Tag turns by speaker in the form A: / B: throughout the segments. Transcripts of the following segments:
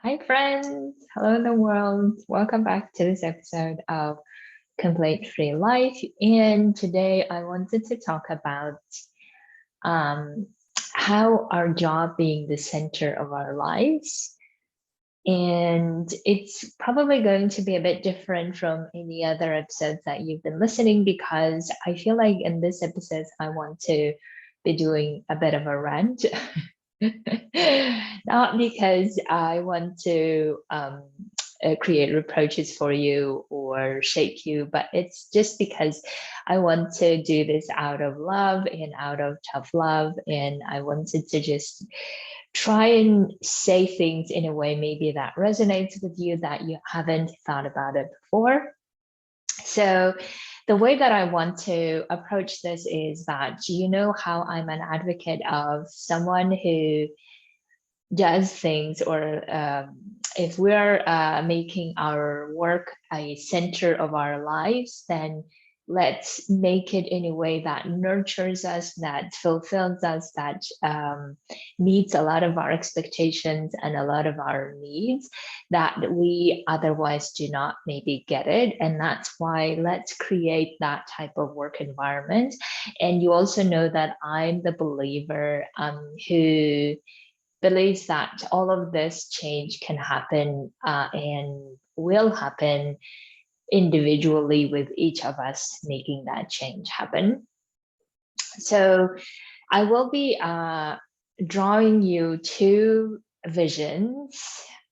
A: Hi, friends. Hello, in the world. Welcome back to this episode of Complaint Free Life. And today I wanted to talk about um, how our job being the center of our lives. And it's probably going to be a bit different from any other episodes that you've been listening because I feel like in this episode, I want to be doing a bit of a rant. Not because I want to create reproaches for you or shake you, but it's just because I want to do this out of love and out of tough love. And I wanted to just try and say things in a way maybe that resonates with you that you haven't thought about it before. So the way that I want to approach this is that you know how I'm an advocate of someone who does things, or if we're making our work a center of our lives, then let's make it in a way that nurtures us, that fulfills us, that meets a lot of our expectations and a lot of our needs that we otherwise do not maybe get it. And that's why let's create that type of work environment. And you also know that I'm the believer who believes that all of this change can happen and will happen individually with each of us making that change happen. So I will be drawing you two visions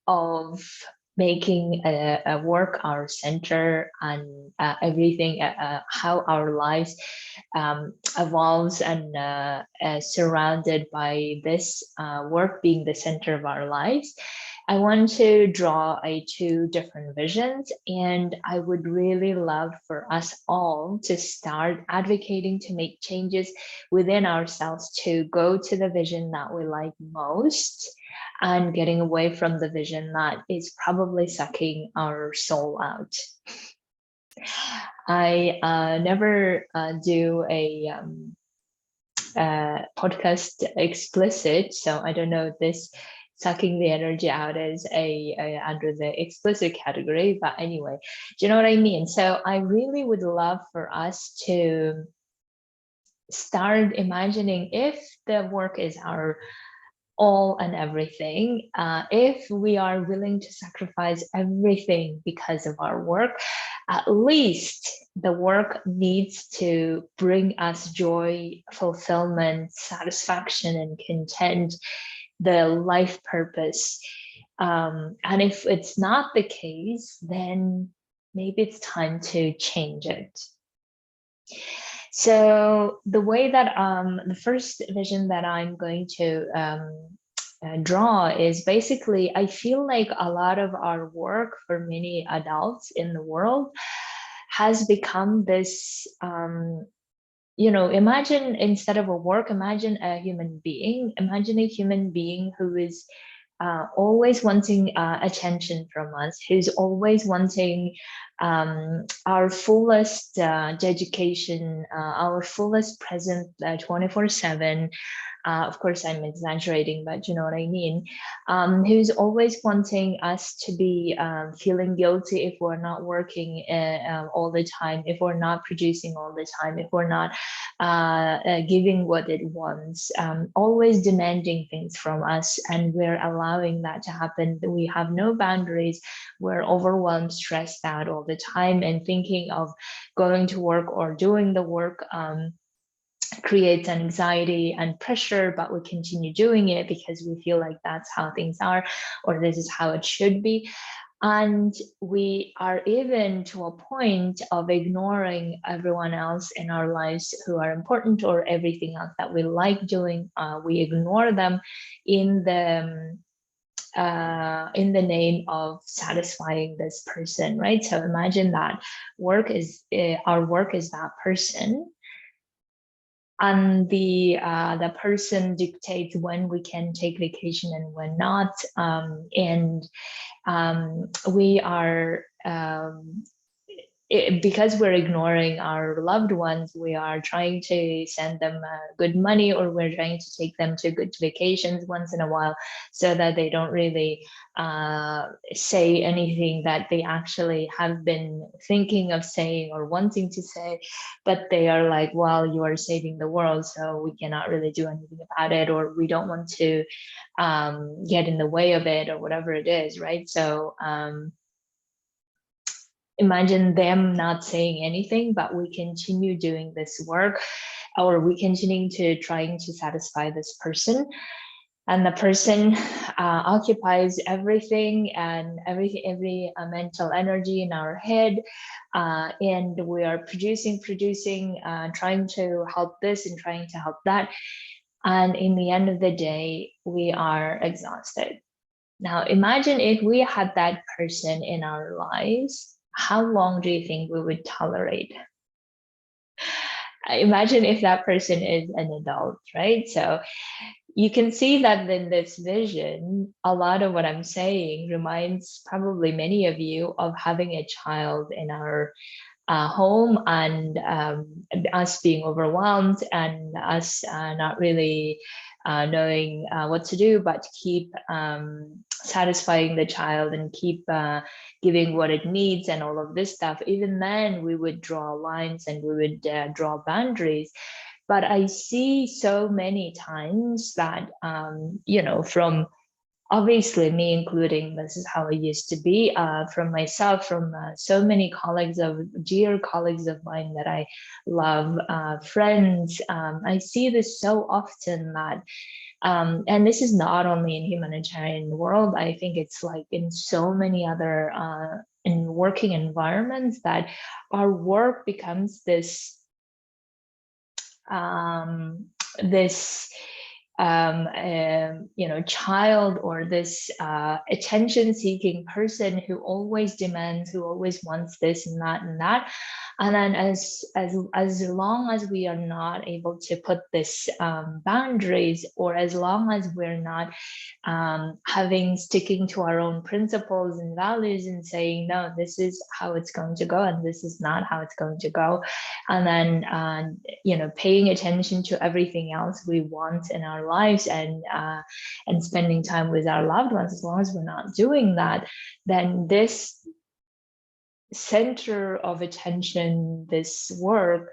A: of making a work our center and everything, how our lives evolves and surrounded by this work being the center of our lives. I want to draw two different visions, and I would really love for us all to start advocating to make changes within ourselves to go to the vision that we like most and getting away from the vision that is probably sucking our soul out. I never do a podcast explicit, so I don't know if this sucking the energy out is a under the explicit category, but anyway, do you know what I mean? So I really would love for us to start imagining if the work is our all and everything, if we are willing to sacrifice everything because of our work, at least the work needs to bring us joy, fulfillment, satisfaction, and content, the life purpose. And if it's not the case, then maybe it's time to change it. So the way that the first vision that I'm going to draw is basically, I feel like a lot of our work for many adults in the world has become this, imagine instead of a work, imagine a human being, imagine a human being who is always wanting attention from us, who's always wanting our fullest dedication, our fullest presence 24/7. Of course, I'm exaggerating, but you know what I mean. Who's always wanting us to be feeling guilty if we're not working all the time, if we're not producing all the time, if we're not giving what it wants, always demanding things from us, and we're allowing that to happen. We have no boundaries. We're overwhelmed, stressed out all the time, and thinking of going to work or doing the work creates anxiety and pressure, but we continue doing it because we feel like that's how things are, or this is how it should be. And we are even to a point of ignoring everyone else in our lives who are important, or everything else that we like doing. We ignore them in the name of satisfying this person, right? So imagine that our work is that person, and the person dictates when we can take vacation and when not, and we are because we're ignoring our loved ones, we are trying to send them good money, or we're trying to take them to good vacations once in a while, so that they don't really say anything that they actually have been thinking of saying or wanting to say. But they are like, well, you are saving the world, so we cannot really do anything about it, or we don't want to get in the way of it, or whatever it is, right? So imagine them not saying anything, but we continue doing this work, or we continue to trying to satisfy this person, and the person occupies everything, and every mental energy in our head, and we are producing, trying to help this and trying to help that, and in the end of the day, we are exhausted. Now, imagine if we had that person in our lives, how long do you think we would tolerate? Imagine if that person is an adult, right? So you can see that in this vision, a lot of what I'm saying reminds probably many of you of having a child in our home, and us being overwhelmed, and us not really knowing what to do, but to keep satisfying the child, and keep giving what it needs, and all of this stuff. Even then, we would draw lines, and we would draw boundaries. But I see so many times that, from obviously me including, this is how I used to be, from myself, from so many dear colleagues of mine that I love, friends. I see this so often that, and this is not only in humanitarian world, I think it's like in so many other in working environments, that our work becomes um, this child, or this attention-seeking person who always demands, who always wants this and that and that. And then as long as we are not able to put this boundaries, or as long as we're not sticking to our own principles and values, and saying, no, this is how it's going to go, and this is not how it's going to go, and then paying attention to everything else we want in our lives, and spending time with our loved ones, as long as we're not doing that, then this center of attention, this work,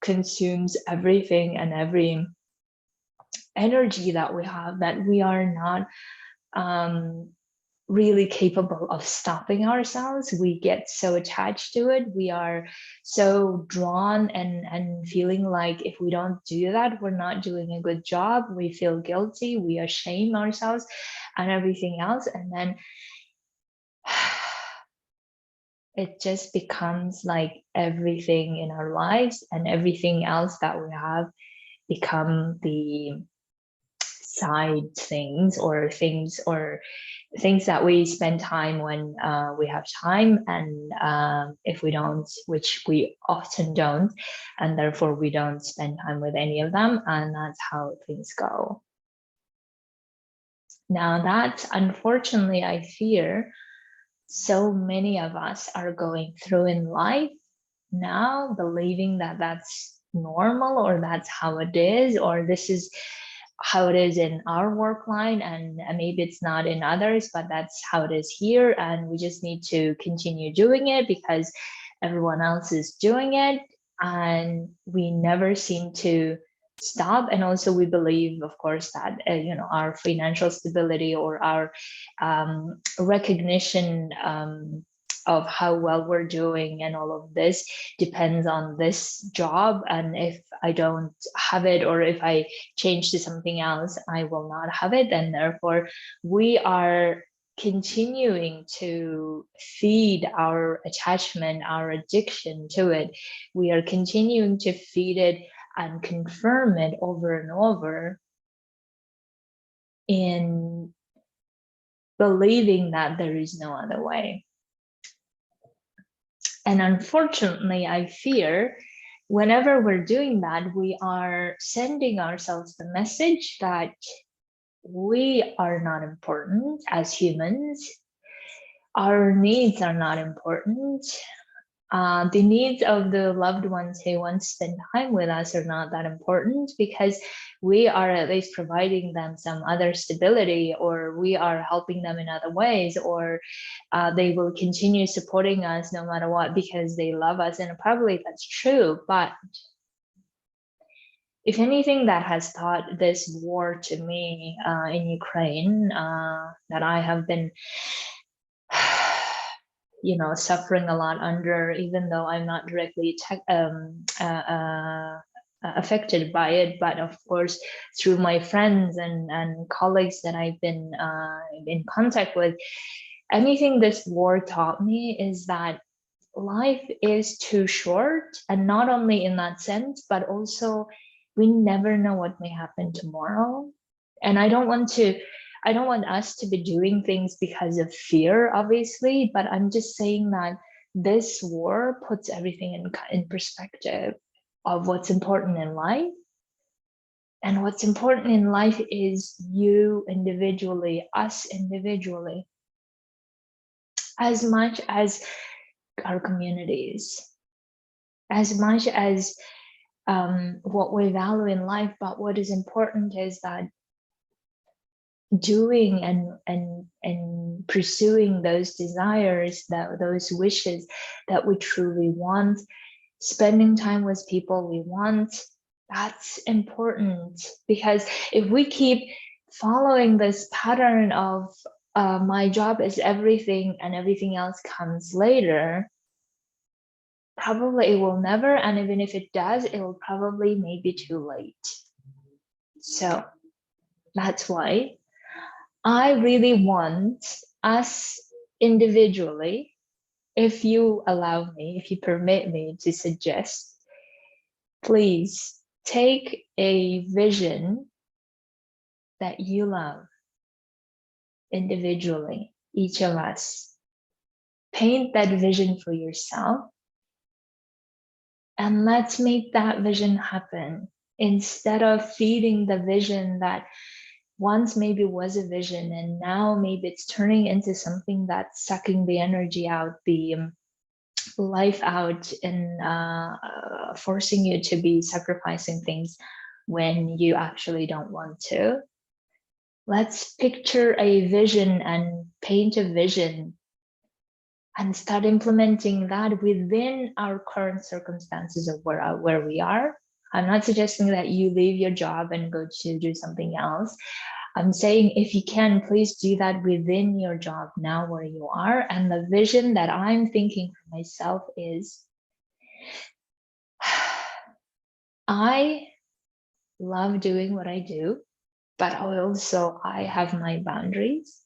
A: consumes everything and every energy that we have, that we are not really capable of stopping ourselves. We get so attached to it. We are so drawn, and feeling like if we don't do that, we're not doing a good job. We feel guilty, we shame ourselves and everything else. And then it just becomes like everything in our lives and everything else that we have become the side things, or things that we spend time when we have time, and if we don't, which we often don't, and therefore we don't spend time with any of them, and that's how things go. Now, that unfortunately, I fear so many of us are going through in life now, believing that that's normal, or that's how it is, or this is how it is in our work line, and maybe it's not in others, but that's how it is here, and we just need to continue doing it because everyone else is doing it, and we never seem to stop. And also we believe, of course, that our financial stability, or our recognition of how well we're doing and all of this depends on this job, and if I don't have it, or if I change to something else, I will not have it, and therefore we are continuing to feed our attachment, our addiction to it. We are continuing to feed it and confirm it over and over, in believing that there is no other way. And unfortunately, I fear whenever we're doing that, we are sending ourselves the message that we are not important as humans. Our needs are not important. The needs of the loved ones who want to spend time with us are not that important, because we are at least providing them some other stability, or we are helping them in other ways, or they will continue supporting us no matter what because they love us. And probably that's true. But if anything that has taught this war to me in Ukraine, that I have been suffering a lot under, even though I'm not directly affected by it, but of course through my friends and colleagues that I've been in contact with, anything this war taught me is that life is too short, and not only in that sense, but also we never know what may happen tomorrow. And I don't want us to be doing things because of fear, obviously, but I'm just saying that this war puts everything in perspective of what's important in life. And what's important in life is you individually, us individually, as much as our communities, as much as what we value in life. But what is important is that doing and pursuing those desires, those wishes that we truly want, spending time with people we want, that's important. Because if we keep following this pattern of my job is everything and everything else comes later, probably it will never, and even if it does, it will probably maybe too late. So that's why I really want us individually, if you allow me, if you permit me to suggest, please take a vision that you love individually, each of us. Paint that vision for yourself, and let's make that vision happen, instead of feeding the vision that once maybe was a vision and now maybe it's turning into something that's sucking the energy out, the life out, and forcing you to be sacrificing things when you actually don't want to. Let's picture a vision and paint a vision and start implementing that within our current circumstances of where we are. I'm not suggesting that you leave your job and go to do something else. I'm saying if you can, please do that within your job now where you are. And the vision that I'm thinking for myself is, I love doing what I do, but also I have my boundaries.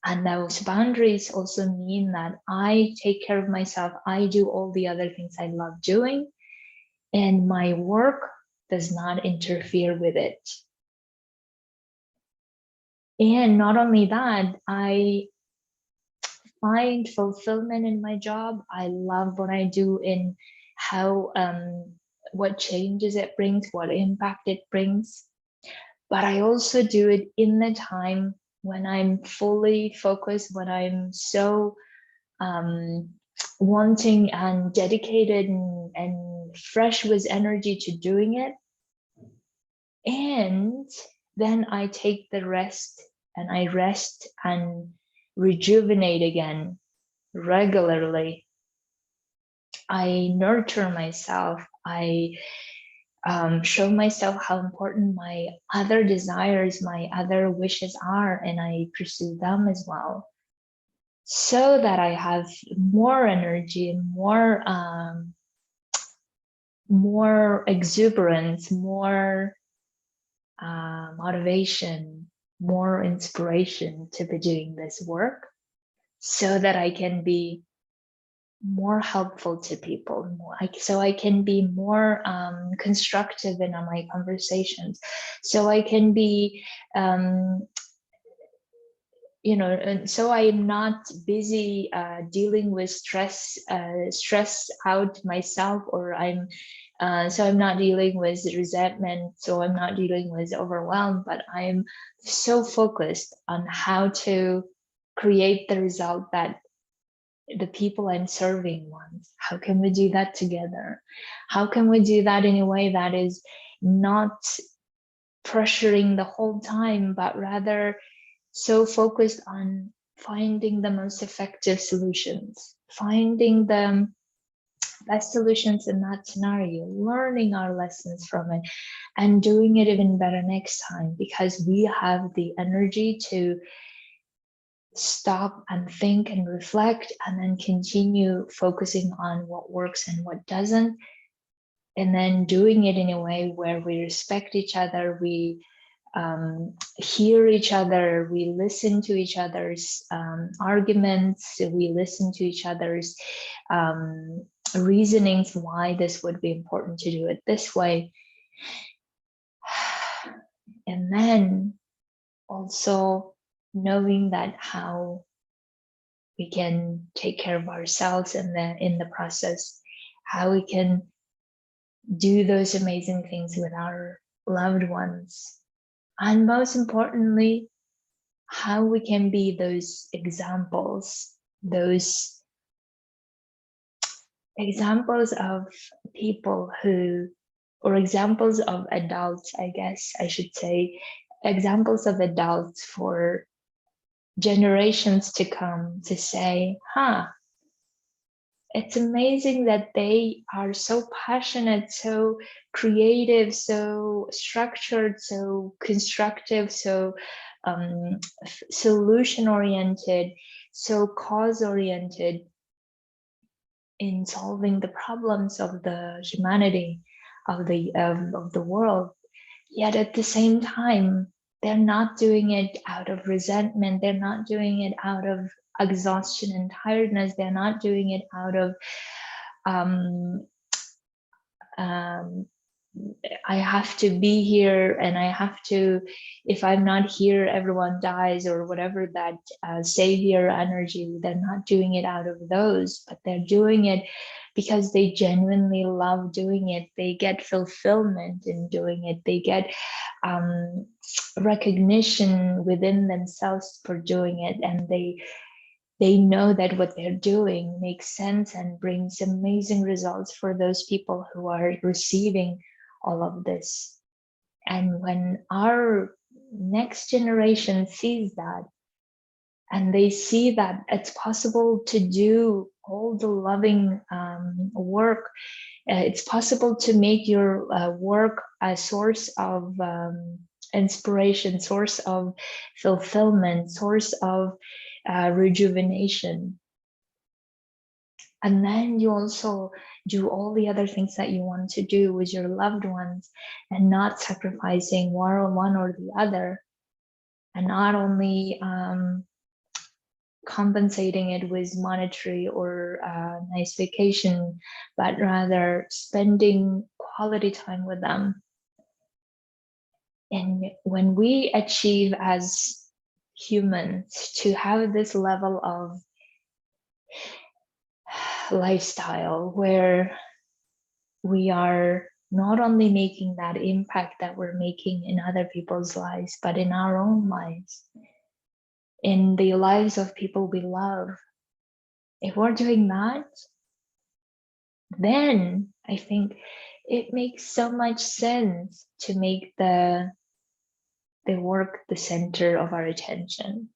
A: And those boundaries also mean that I take care of myself. I do all the other things I love doing, and my work does not interfere with it. And not only that, I find fulfillment in my job. I love what I do in how, what changes it brings, what impact it brings. But I also do it in the time when I'm fully focused, when I'm so wanting and dedicated and fresh with energy to doing it. And then I take the rest, and I rest and rejuvenate again regularly. I nurture myself. I show myself how important my other desires, my other wishes are, and I pursue them as well, so that I have more energy and more exuberance, more motivation, more inspiration to be doing this work, so that I can be more helpful to people, so I can be more constructive in my conversations, so I can be and so I am not busy dealing with stress out myself, or so I'm not dealing with resentment, so I'm not dealing with overwhelm, but I'm so focused on how to create the result that the people I'm serving want? How can we do that together? How can we do that in a way that is not pressuring the whole time, but rather so focused on finding the most effective solutions, finding the best solutions in that scenario, learning our lessons from it, and doing it even better next time, because we have the energy to stop and think and reflect, and then continue focusing on what works and what doesn't, and then doing it in a way where we respect each other, we hear each other, we listen to each other's arguments, we listen to each other's reasonings why this would be important to do it this way. And then also knowing that how we can take care of ourselves in the process, how we can do those amazing things with our loved ones, and most importantly, how we can be those examples of people who, or examples of adults, I guess I should say, examples of adults for generations to come, to say, it's amazing that they are so passionate, so creative, so structured, so constructive, so solution-oriented, so cause-oriented in solving the problems of the humanity, of the world. Yet at the same time, they're not doing it out of resentment. They're not doing it out of exhaustion and tiredness. They're not doing it out of I have to be here, and I have to, if I'm not here, everyone dies, or whatever that savior energy. They're not doing it out of those, but they're doing it because they genuinely love doing it. They get fulfillment in doing it. They get recognition within themselves for doing it, and they know that what they're doing makes sense and brings amazing results for those people who are receiving all of this. And when our next generation sees that, and they see that it's possible to do all the loving work, it's possible to make your work a source of inspiration, source of fulfillment, source of rejuvenation. And then you also do all the other things that you want to do with your loved ones, and not sacrificing one or the other, and not only compensating it with monetary or nice vacation, but rather spending quality time with them. And when we achieve as humans to have this level of lifestyle where we are not only making that impact that we're making in other people's lives, but in our own lives, in the lives of people we love, if we're doing that, then I think it makes so much sense to make the work the center of our attention,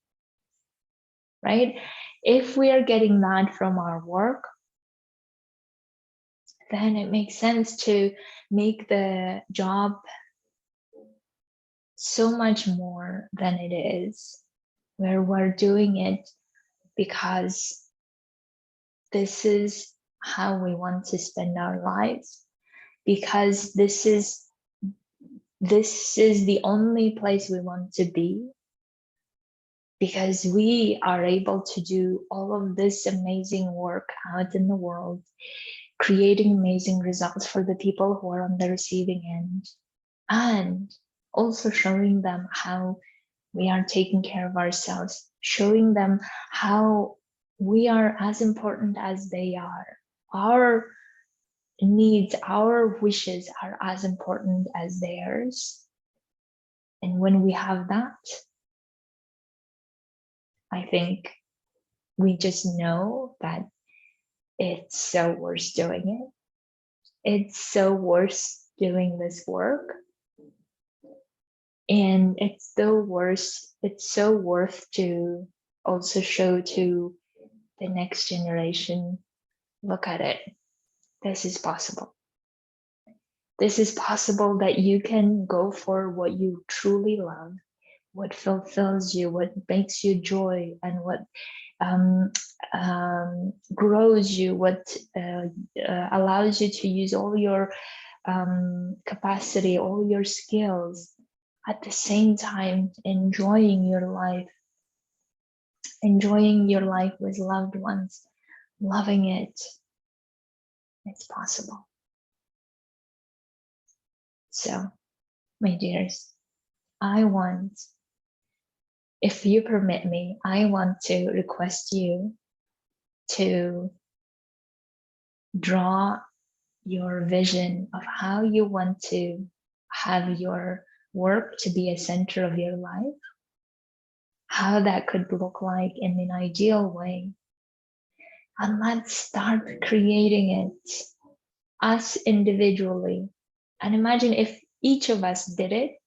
A: right? If we are getting that from our work, then it makes sense to make the job so much more than it is, where we're doing it because this is how we want to spend our lives, because this is the only place we want to be, because we are able to do all of this amazing work out in the world, creating amazing results for the people who are on the receiving end, and also showing them how we are taking care of ourselves, showing them how we are as important as they are. Our needs, our wishes are as important as theirs. And when we have that, I think We just know that it's so worth doing it. It's so worth doing this work. And it's so worth to also show to the next generation, look at it. This is possible. This is possible, that you can go for what you truly love, what fulfills you, what makes you joy, and what grows you, what allows you to use all your capacity, all your skills, at the same time enjoying your life with loved ones, loving it. It's possible. So, my dears, if you permit me, I want to request you to draw your vision of how you want to have your work to be a center of your life, how that could look like in an ideal way. And let's start creating it, us individually. And imagine if each of us did it,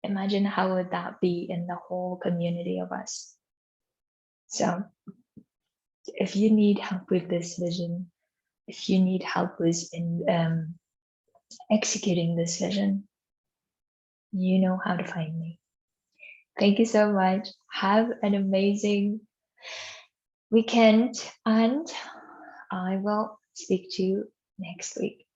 A: imagine how would that be in the whole community of us. So if you need help with this vision, if you need help with executing this vision, you know how to find me. Thank you so much. Have an amazing weekend, and I will speak to you next week.